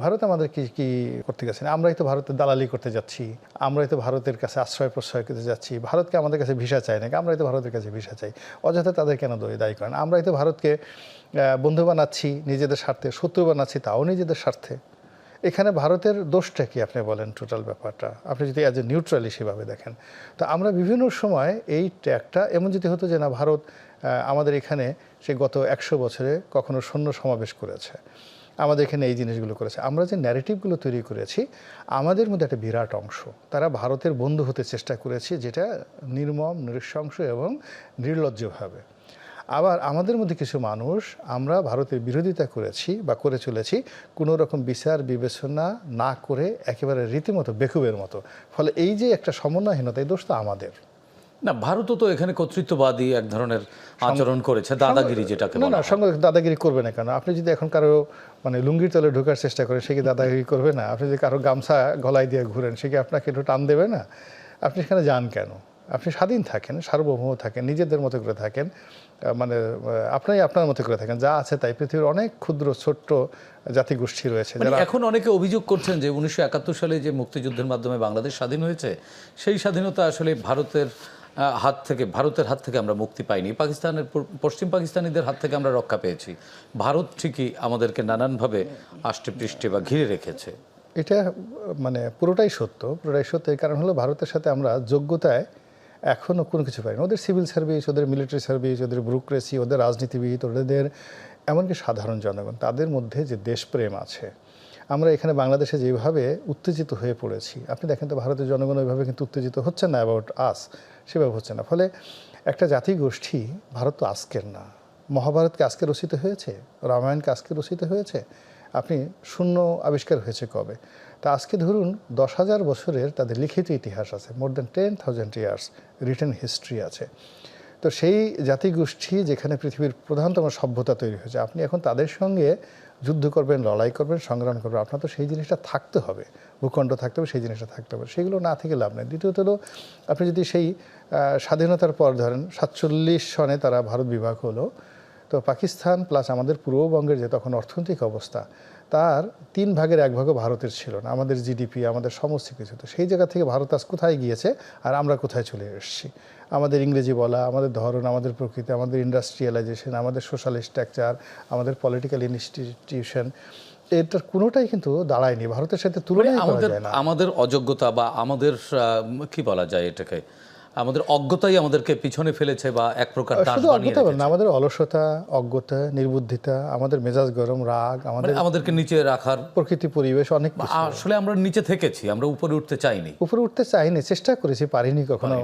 ভারত আমাদের কি কি করতে গেছে না, আমরাই তো ভারতের দালালি করতে যাচ্ছি, আমরাই তো ভারতের কাছে আশ্রয় প্রশ্রয় করতে যাচ্ছি। ভারতকে আমাদের কাছে ভিসা চাই নাকি, আমরাই তো ভারতের কাছে ভিসা চাই। অযথা তাদের কেন দায়ী করেন? আমরাই তো ভারতকে বন্ধু বানাচ্ছি নিজেদের স্বার্থে, শত্রু বানাচ্ছি তাও নিজেদের স্বার্থে। এখানে ভারতের দোষটা কি আপনি বলেন? টোটাল ব্যাপারটা আপনি যদি অ্যাজ এ নিউট্রাল হিসেবে দেখেন, তো আমরা বিভিন্ন সময় এই ট্যাগটা এমন যদি হতো যে না ভারত আমাদের এখানে সে গত 100 বছরে কখনো সৈন্য সমাবেশ করেছে, আমাদের এখানে এই জিনিসগুলো করেছে, আমরা যে ন্যারেটিভগুলো তৈরি করেছি আমাদের মধ্যে একটা বিরাট অংশ তারা ভারতের বন্ধু হতে চেষ্টা করেছে, যেটা নির্মম, নৃশংস এবং নির্লজ্জভাবে। আবার আমাদের মধ্যে কিছু মানুষ আমরা ভারতের বিরোধিতা করেছি বা করে চলেছি কোনো রকম বিচার বিবেচনা না করে একেবারে রীতিমতো বেকুবের মতো। ফলে এই যে একটা সমন্বয়হীনতা, এই দোষ তো আমাদের না। ভারতও তো এখানে কর্তৃত্ববাদী এক ধরনের আচরণ করেছে, দাদাগিরি যেটাকে বলা হয়। না, সঙ্গে দাদাগিরি করবে না কেন? আপনি যদি এখন কারো মানে লুঙ্গির তলে ঢোকার চেষ্টা করেন, সে কি দাদাগিরি করবে না? আপনি যদি কারো গামছা গলায় দিয়ে ঘুরেন, সে কি আপনাকে একটু টান দেবে না? আপনি সেখানে যান কেন? আপনি স্বাধীন থাকেন, সার্বভৌম থাকেন, নিজেদের মতো করে থাকেন, মানে আপনি আপনার মতো করে থাকেন। যা আছে তাই। পৃথিবীর অনেক ক্ষুদ্র ছোট্ট জাতিগোষ্ঠী রয়েছে যারা এখন অনেকে অভিযোগ করছেন যে 1971 সালে যে মুক্তিযুদ্ধের মাধ্যমে বাংলাদেশ স্বাধীন হয়েছে, সেই স্বাধীনতা আসলে ভারতের হাত থেকে আমরা মুক্তি পাইনি, পাকিস্তানের পশ্চিম পাকিস্তানিদের হাত থেকে আমরা রক্ষা পেয়েছি। ভারত ঠিকই আমাদেরকে নানানভাবে আষ্টে পৃষ্ঠে বা ঘিরে রেখেছে। এটা মানে পুরোটাই সত্য। এর কারণ হলো ভারতের সাথে আমরা যোগ্যতায় এখনও কোনো কিছু পাইনি। ওদের সিভিল সার্ভিস, ওদের মিলিটারি সার্ভিস, ওদের ব্যুরোক্রেসি, ওদের রাজনীতিবিদ, ওদের এমনকি সাধারণ জনগণ, তাদের মধ্যে যে দেশপ্রেম আছে, আমরা এখানে বাংলাদেশে যেভাবে উত্তেজিত হয়ে পড়েছি, আপনি দেখেন তো ভারতের জনগণ ওইভাবে কিন্তু উত্তেজিত হচ্ছে না অ্যাবাউট আস, সেভাবে হচ্ছে না। ফলে একটা জাতিগোষ্ঠী, ভারত তো আজকের না, মহাভারতকে আজকে রচিত হয়েছে, রামায়ণকে আজকে রচিত হয়েছে, আপনি শূন্য আবিষ্কার হয়েছে কবে? তা আজকে ধরুন 10,000 বছরের তাদের লিখিত ইতিহাস আছে, more than 10,000 years written history আছে। তো সেই জাতিগোষ্ঠী যেখানে পৃথিবীর প্রধানতম সভ্যতা তৈরি হয়েছে, আপনি এখন তাদের সঙ্গে যুদ্ধ করবেন, লড়াই করবেন, সংগ্রাম করবেন, আপনার তো সেই জিনিসটা থাকতে হবে, ভূখণ্ড থাকতে হবে, সেই জিনিসটা থাকতে হবে। সেগুলো না থেকে লাভ নেই। দ্বিতীয়ত হলো আপনি যদি সেই স্বাধীনতার পর ধরেন 47 সনে তারা ভারত বিভাগ হলো, তো পাকিস্তান প্লাস আমাদের পূর্ববঙ্গের যে তখন অর্থনৈতিক অবস্থা, তার 3 ভাগের 1 ভাগও ভারতের ছিল না, আমাদের জিডিপি, আমাদের সমস্ত কিছু। তো সেই জায়গা থেকে ভারত আজ কোথায় গিয়েছে আর আমরা কোথায় চলে এসেছি? আমাদের ইংরেজি বলা, আমাদের ধরন, আমাদের প্রকৃতি, আমাদের ইন্ডাস্ট্রিয়ালাইজেশন, আমাদের সোশ্যাল স্ট্রাকচার, আমাদের পলিটিক্যাল ইনস্টিটিউশন, এটার কোনোটাই কিন্তু দাঁড়ায়নি, ভারতের সাথে তুলনাই করা যায় না। আমাদের অযোগ্যতা বা আমাদের কি বলা যায় এটাকে, আমাদের অজ্ঞতাই আমাদেরকে পিছনে ফেলেছে বা এক প্রকার দাস বানিয়ে রেখেছে। আমাদের অলসতা, অজ্ঞতা, নির্বুদ্ধিতা, আমাদের মেজাজ গরম, রাগ, আমাদেরকে নিচে রাখার প্রকৃতি, পরিবেশ, অনেক আসলে আমরা নিচে থেকেছি, আমরা উপরে উঠতে চাইনি, চেষ্টা করেছি, পারিনি কখনো।